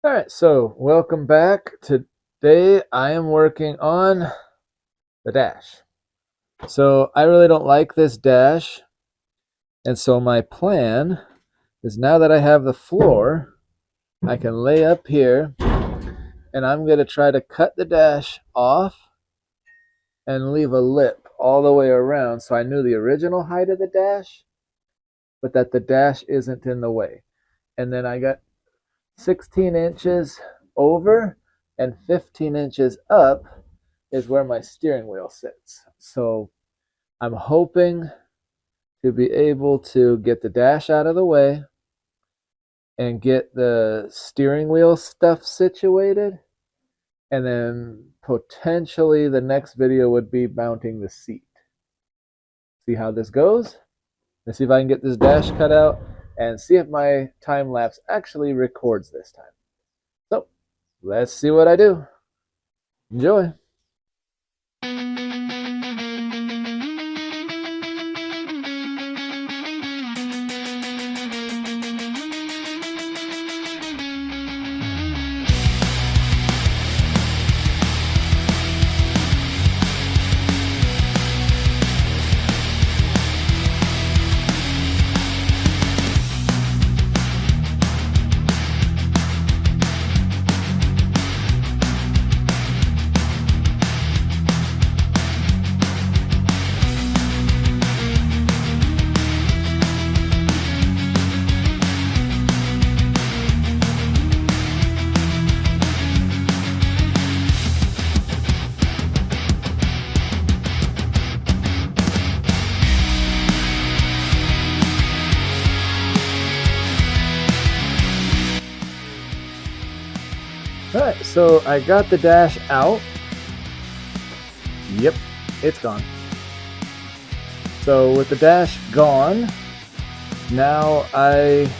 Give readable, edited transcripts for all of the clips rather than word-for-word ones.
All right, so welcome back. Today I am working on the dash. So I really don't like this dash, and so my plan is now that I have the floor, I can lay up here and I'm going to try to cut the dash off and leave a lip all the way around so I knew the original height of the dash, but that the dash isn't in the way. And then I got 16 inches over and 15 inches up is where my steering wheel sits. So I'm hoping to be able to get the dash out of the way and get the steering wheel stuff situated. And then potentially the next video would be mounting the seat. See how this goes. Let's see if I can get this dash cut out and see if my time lapse actually records this time. So let's see what I do. Enjoy. Alright, so I got the dash out. Yep, it's gone. So with the dash gone, now I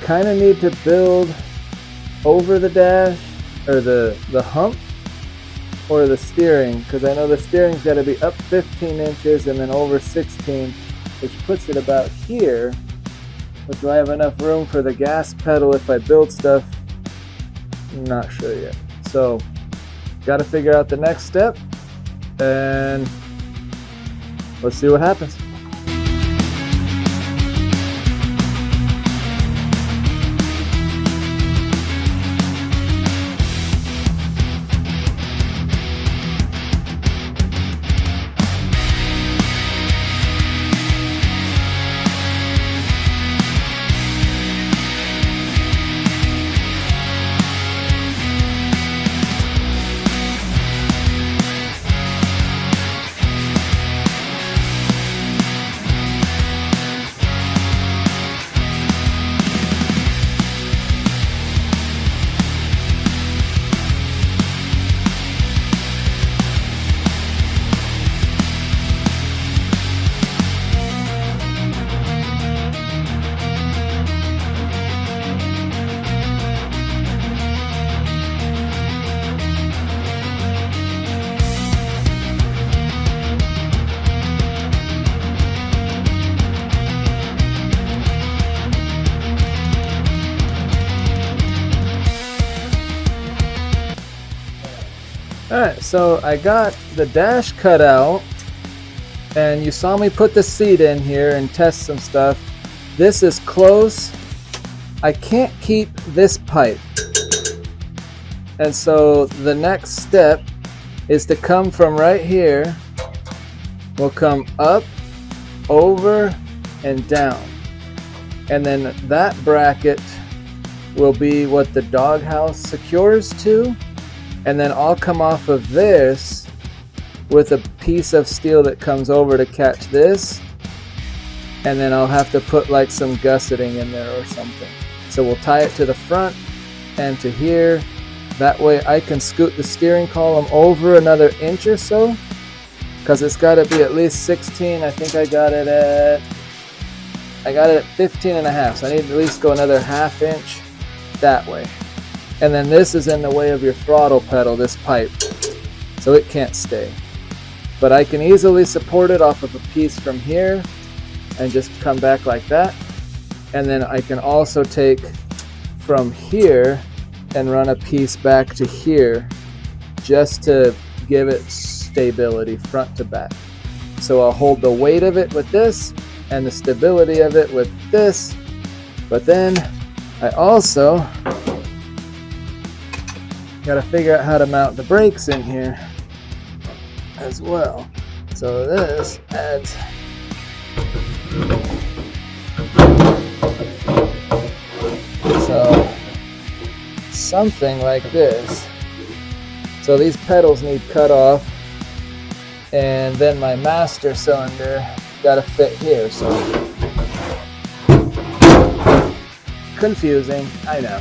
kind of need to build over the dash, or the hump, or the steering, because I know the steering's got to be up 15 inches and then over 16, which puts it about here. But do I have enough room for the gas pedal if I build stuff? Not sure yet. So got to figure out the next step and let's see what happens. Alright, so I got the dash cut out, and you saw me put the seat in here and test some stuff. This is close. I can't keep this pipe. And so the next step is to come from right here. We'll come up, over, and down. And then that bracket will be what the doghouse secures to. And then I'll come off of this with a piece of steel that comes over to catch this. And then I'll have to put like some gusseting in there or something. So we'll tie it to the front and to here. That way I can scoot the steering column over another inch or so, because it's got to be at least 16. I think I got it at 15 and a half. So I need to at least go another ½ inch that way. And then this is in the way of your throttle pedal, this pipe, so it can't stay. But I can easily support it off of a piece from here and just come back like that. And then I can also take from here and run a piece back to here just to give it stability front to back. So I'll hold the weight of it with this and the stability of it with this, but then I also got to figure out how to mount the brakes in here as well. So this adds something like this. So these pedals need cut off, and then my master cylinder got to fit here. So confusing, I know.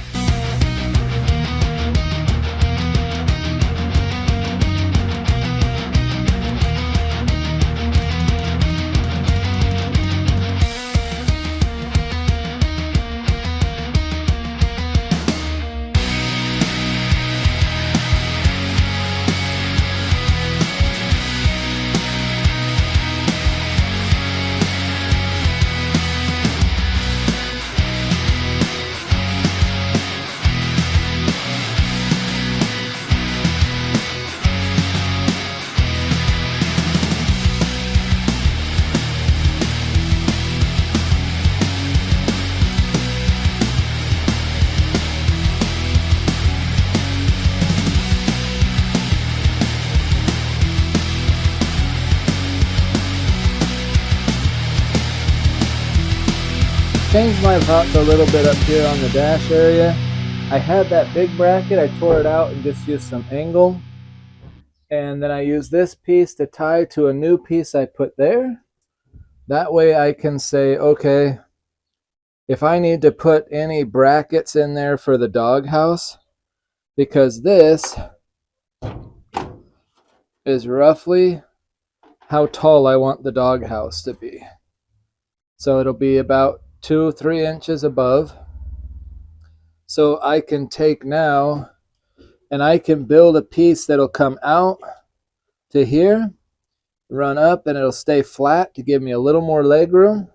Changed my route a little bit up here on the dash area. I had that big bracket, I tore it out and just used some angle. And then I used this piece to tie to a new piece I put there. That way I can say, okay, if I need to put any brackets in there for the doghouse, because this is roughly how tall I want the doghouse to be. So it'll be about 2-3 inches above. So I can take now and I can build a piece that'll come out to here, run up, and it'll stay flat to give me a little more leg room.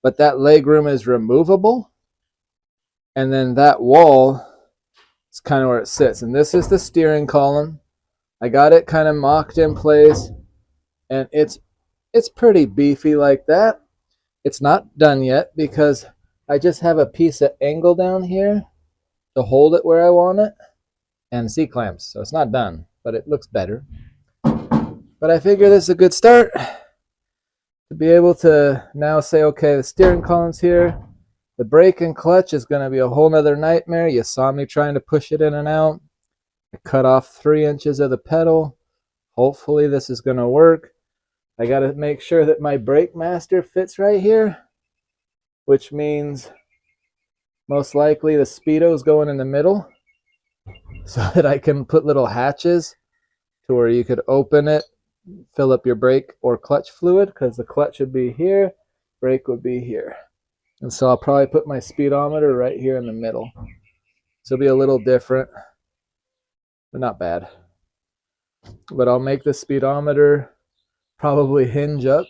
But that leg room is removable. And then that wall is kind of where it sits. And this is the steering column. I got it kind of mocked in place. And it's pretty beefy like that. It's not done yet because I just have a piece of angle down here to hold it where I want it and C-clamps. So it's not done, but it looks better. But I figure this is a good start to be able to now say, okay, the steering column's here. The brake and clutch is going to be a whole nother nightmare. You saw me trying to push it in and out. I cut off 3 inches of the pedal. Hopefully this is going to work. I got to make sure that my brake master fits right here, which means most likely the speedo's going in the middle so that I can put little hatches to where you could open it, fill up your brake or clutch fluid, because the clutch would be here, brake would be here. And so I'll probably put my speedometer right here in the middle. So it'll be a little different, but not bad. But I'll make the speedometer probably hinge up.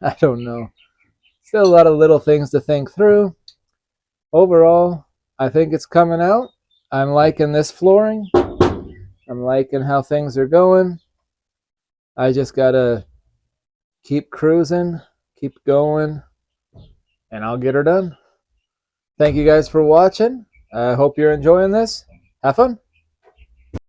I don't know. Still a lot of little things to think through. Overall, I think it's coming out. I'm liking this flooring. I'm liking how things are going. I just gotta keep cruising, keep going, and I'll get her done. Thank you guys for watching. I hope you're enjoying this. Have fun.